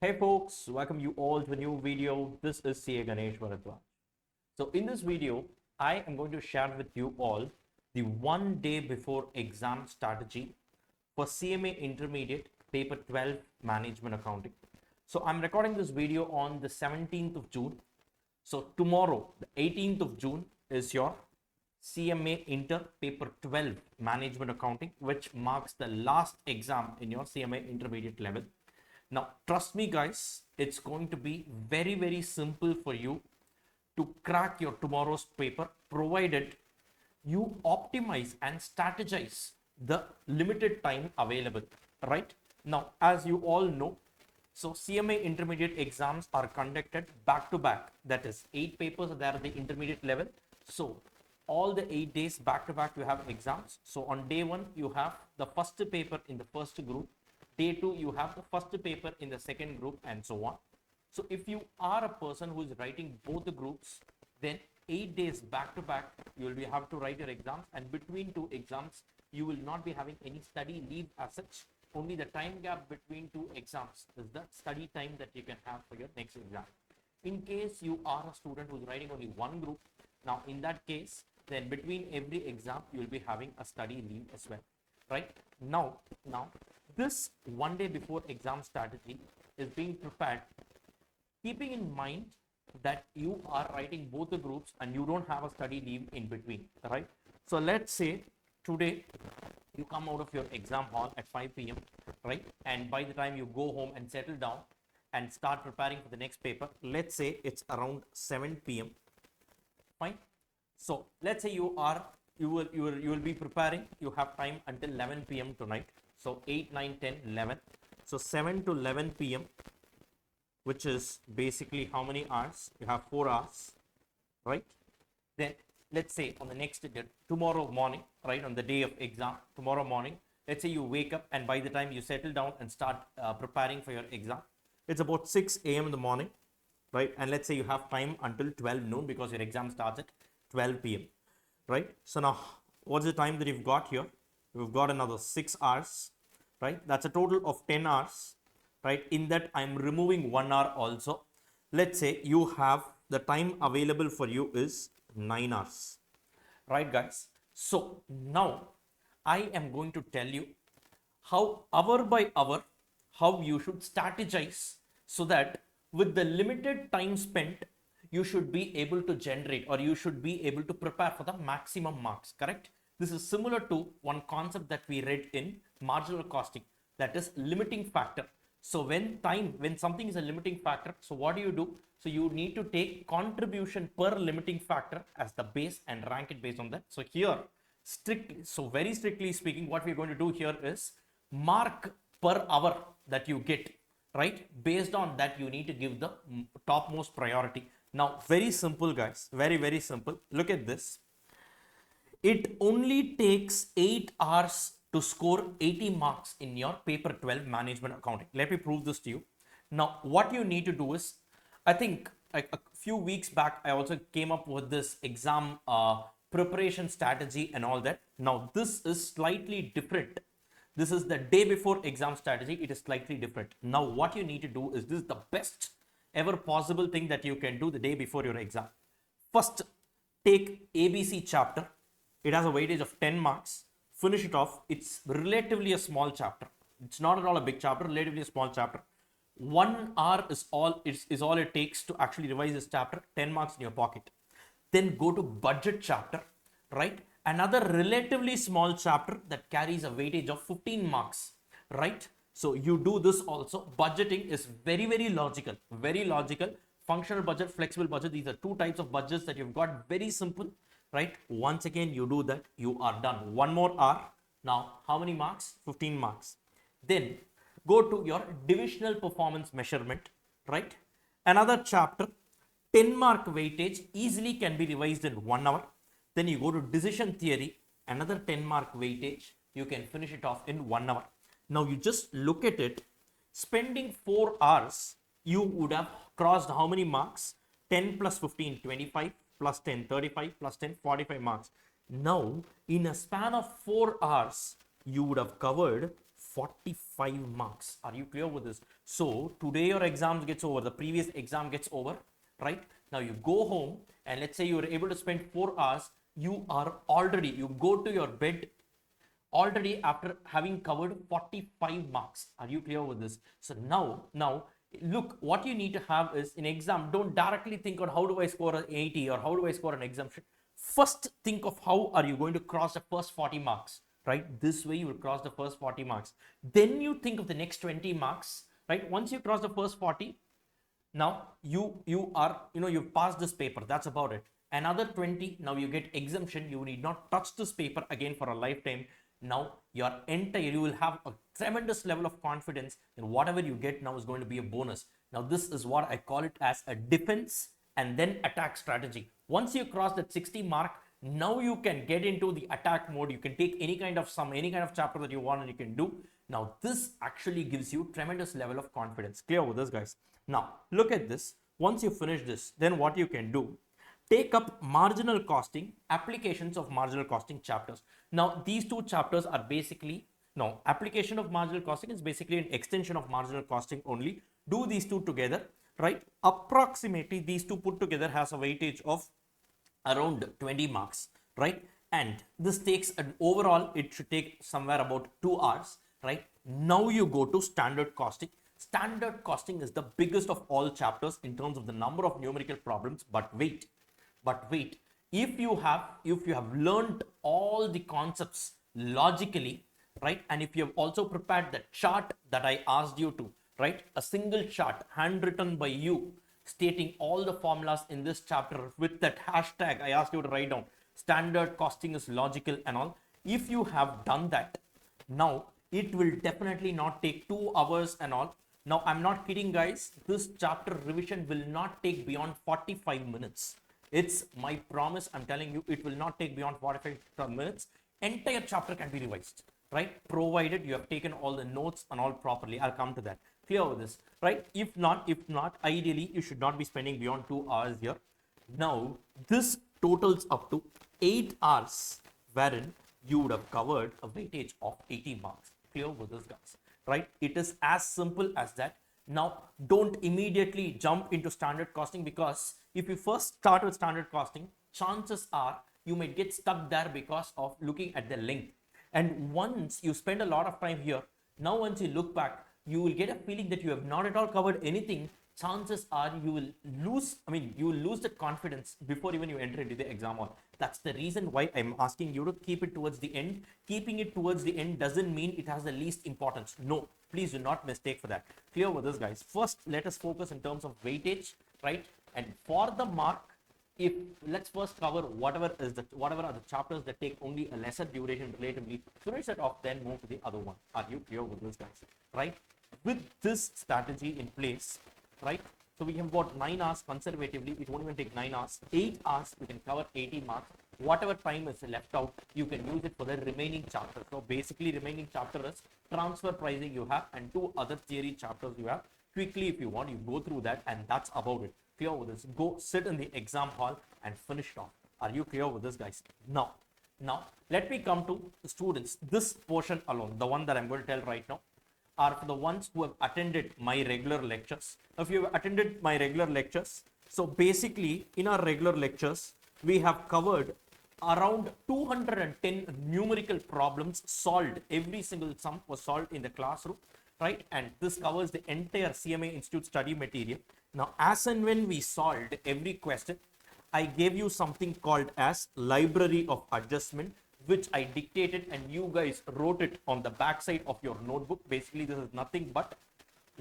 Hey folks, welcome you all to a new video. This is CA Ganesh Bharadwaj. So in this video, I am going to share with you all the one day before exam strategy for CMA Intermediate Paper 12 Management Accounting. So I'm recording this video on the 17th of June. So tomorrow, the 18th of June is your CMA Inter Paper 12 Management Accounting, which marks the last exam in your CMA Intermediate level. Now, trust me guys, it's going to be very simple for you to crack your tomorrow's paper, provided you optimize and strategize the limited time available, right? Now, as you all know, so CMA intermediate exams are conducted back to back. That is 8 papers are there at the intermediate level. So all the 8 days back to back you have exams. So on day 1 you have the first paper in the first group. Day 2 you have the first paper in the second group, and so on. So if you are a person who is writing both the groups, then 8 days back to back you will have to write your exams, and between 2 exams you will not be having any study leave as such. Only the time gap between 2 exams is the study time that you can have for your next exam. In case you are a student who is writing only one group, now in that case, then between every exam you will be having a study leave as well, right? Now this one day before exam strategy is being prepared keeping in mind that you are writing both the groups and you don't have a study leave in between, right? So let's say today you come out of your exam hall at 5 p.m, right? And by the time you go home and settle down and start preparing for the next paper, let's say it's around 7 p.m. Fine. So let's say you will be preparing. You have time until 11 p.m. tonight. So 8, 9, 10, 11. So 7 to 11 p.m, which is basically how many hours? You have 4 hours, right? Then let's say on the next day, tomorrow morning, right, on the day of exam, tomorrow morning, let's say you wake up and by the time you settle down and start preparing for your exam, it's about 6 a.m. in the morning, right? And let's say you have time until 12 noon because your exam starts at 12 p.m, right? So now what's the time that you've got here? We've got another 6 hours, right? That's a total of 10 hours, right? In that I'm removing 1 hour also. Let's say you have the time available for you is 9 hours, right guys? So now I am going to tell you how hour by hour, how you should strategize so that with the limited time spent, you should be able to generate, or you should be able to prepare for the maximum marks, correct? This is similar to one concept that we read in marginal costing, that is limiting factor. So when something is a limiting factor, so what do? So you need to take contribution per limiting factor as the base and rank it based on that. So here, very strictly speaking, what we're going to do here is mark per hour that you get, right? Based on that, you need to give the topmost priority. Now, very simple guys, very simple. Look at this. It only takes 8 hours to score 80 marks in your paper 12 management accounting. Let me prove this to you. Now, what you need to do is, I think like a few weeks back, I also came up with this exam preparation strategy and all that. Now, this is slightly different. This is the day before exam strategy. It is slightly different. Now, what you need to do is, this is the best ever possible thing that you can do the day before your exam. First, take ABC chapter. It has a weightage of 10 marks. Finish it off. It's relatively a small chapter. It's not at all a big chapter, relatively a small chapter. 1 hour is all it takes to actually revise this chapter. 10 marks in your pocket. Then go to budget chapter, right? Another relatively small chapter that carries a weightage of 15 marks, right? So you do this also. Budgeting is very logical, very logical. Functional budget, flexible budget, these are 2 types of budgets that you've got. Very simple, right? Once again, you do that, you are done. 1 more hour. Now, how many marks? 15 marks. Then go to your divisional performance measurement, right? Another chapter, 10 mark weightage, easily can be revised in 1 hour. Then you go to decision theory, another 10 mark weightage, you can finish it off in 1 hour. Now you just look at it, spending 4 hours, you would have crossed how many marks? 10 plus 15, 25, plus 10, 35, plus 10, 45 marks. Now, in a span of 4 hours, you would have covered 45 marks. Are you clear with this? So today your exam gets over, the previous exam gets over, right? Now you go home and let's say you were able to spend 4 hours. You go to your bed already after having covered 45 marks. Are you clear with this? So now look, what you need to have is in exam, don't directly think on how do I score an 80 or how do I score an exemption. First think of how are you going to cross the first 40 marks, right? This way you will cross the first 40 marks. Then you think of the next 20 marks, right? Once you cross the first 40, now you've passed this paper, that's about it. Another 20, now you get exemption, you need not touch this paper again for a lifetime. Now you will have a tremendous level of confidence that whatever you get now is going to be a bonus. Now this is what I call it as a defense and then attack strategy. Once you cross that 60 mark, now you can get into the attack mode. You can take any kind of chapter that you want and you can do. Now this actually gives you tremendous level of confidence. Clear with this, guys? Now look at this. Once you finish this, then what you can do, take up marginal costing, applications of marginal costing chapters. Now these two chapters are basically, no, application of marginal costing is basically an extension of marginal costing only. Do these two together, right? Approximately these two put together has a weightage of around 20 marks, right? And this takes an overall, it should take somewhere about 2 hours, right? Now you go to standard costing. Standard costing is the biggest of all chapters in terms of the number of numerical problems. But wait, if you have learned all the concepts logically, right, and if you have also prepared the chart that I asked you to, right, a single chart handwritten by you stating all the formulas in this chapter with that hashtag I asked you to write down, standard costing is logical and all. If you have done that, now it will definitely not take 2 hours and all. Now I'm not kidding, guys, this chapter revision will not take beyond 45 minutes. It's my promise, I'm telling you, it will not take beyond 45 minutes. Entire chapter can be revised, right? Provided you have taken all the notes and all properly. I'll come to that. Clear with this, right? If not, ideally, you should not be spending beyond 2 hours here. Now, this totals up to 8 hours, wherein you would have covered a weightage of 80 marks. Clear with this, guys, right? It is as simple as that. Now, don't immediately jump into standard costing, because if you first start with standard costing, chances are you may get stuck there because of looking at the length. And once you spend a lot of time here, now once you look back, you will get a feeling that you have not at all covered anything. Chances are you will lose the confidence before even you enter into the exam hall. That's the reason why I'm asking you to keep it towards the end. Keeping it towards the end doesn't mean it has the least importance. No, please do not mistake for that. Clear with this, guys. First, let us focus in terms of weightage, right? And for the mark, let's first cover whatever are the chapters that take only a lesser duration relatively. Finish that off, then move to the other one. Are you clear with this, guys? Right? With this strategy in place, right? So we have got 9 hours conservatively. It won't even take 9 hours. 8 hours, we can cover 80 marks. Whatever time is left out, you can use it for the remaining chapter. So basically, remaining chapter is transfer pricing you have and 2 other theory chapters you have. Quickly, if you want, you go through that, and that's about it. Clear with this? Go sit in the exam hall and finish it off. Are you clear with this, guys? Now, let me come to the students. This portion alone, the one that I'm going to tell right now, are for the ones who have attended my regular lectures. If you have attended my regular lectures, so basically in our regular lectures, we have covered around 210 numerical problems solved. Every single sum was solved in the classroom, right? And this covers the entire CMA Institute study material. Now, as and when we solved every question, I gave you something called as library of adjustment, which I dictated and you guys wrote it on the back side of your notebook. Basically, this is nothing but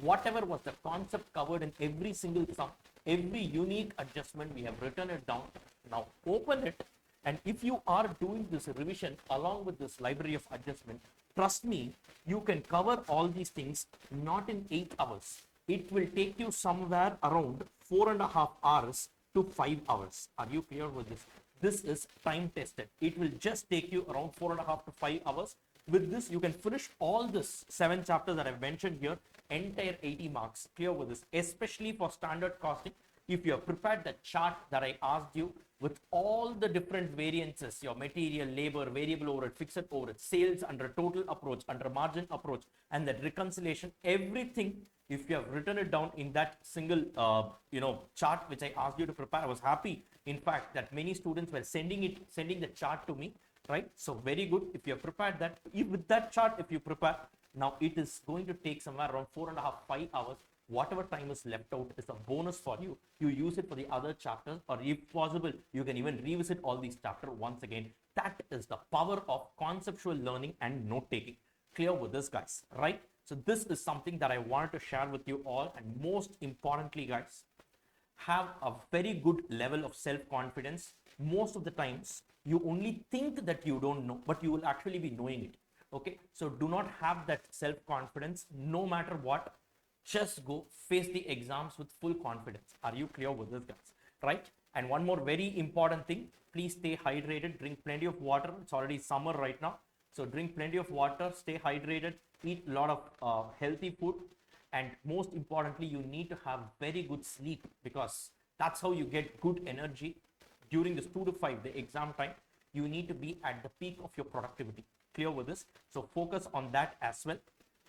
whatever was the concept covered in every single sum, every unique adjustment, we have written it down. Now open it, and if you are doing this revision along with this library of adjustment, trust me, you can cover all these things not in 8 hours. It will take you somewhere around 4.5 hours to 5 hours. Are you clear with this? This is time tested. It will just take you around 4.5 to 5 hours. With this, you can finish all this 7 chapters that I've mentioned here, entire 80 marks. Clear with this, especially for standard costing. if you have prepared the chart that I asked you with all the different variances, your material, labor, variable overhead, fixed overhead, sales under total approach, under margin approach, and that reconciliation, everything, if you have written it down in that single chart which I asked you to prepare, I was happy in fact that many students were sending the chart to me, right? So very good. If you have prepared that, if with that chart, if you prepare, now it is going to take somewhere around 4.5 5 hours. Whatever time is left out is a bonus for you. You use it for the other chapters, or if possible, you can even revisit all these chapters once again. That is the power of conceptual learning and note taking. Clear with this, guys, right? So this is something that I wanted to share with you all. And most importantly, guys, have a very good level of self-confidence. Most of the times you only think that you don't know, but you will actually be knowing it. Okay, so do not have that self-confidence. No matter what, just go face the exams with full confidence. Are you clear with this, guys? Right? And one more very important thing, please stay hydrated, drink plenty of water. It's already summer right now, so drink plenty of water, stay hydrated, eat a lot of healthy food, and most importantly, you need to have very good sleep, because that's how you get good energy during this 2 to 5, the exam time. You need to be at the peak of your productivity. Clear with this? So focus on that as well,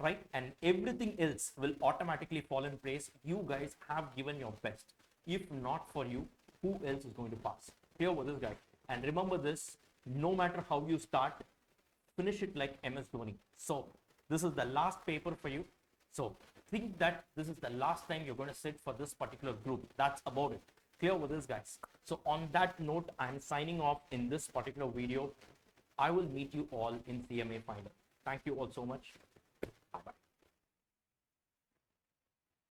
right? And everything else will automatically fall in place. You guys have given your best. If not for you, who else is going to pass? Clear with this, guy. And remember this, no matter how you start, finish it like MS Dhoni. So this is the last paper for you. So think that this is the last time you're going to sit for this particular group. That's about it. Clear with this, guys? So on that note, I'm signing off in this particular video. I will meet you all in CMA Finder. Thank you all so much.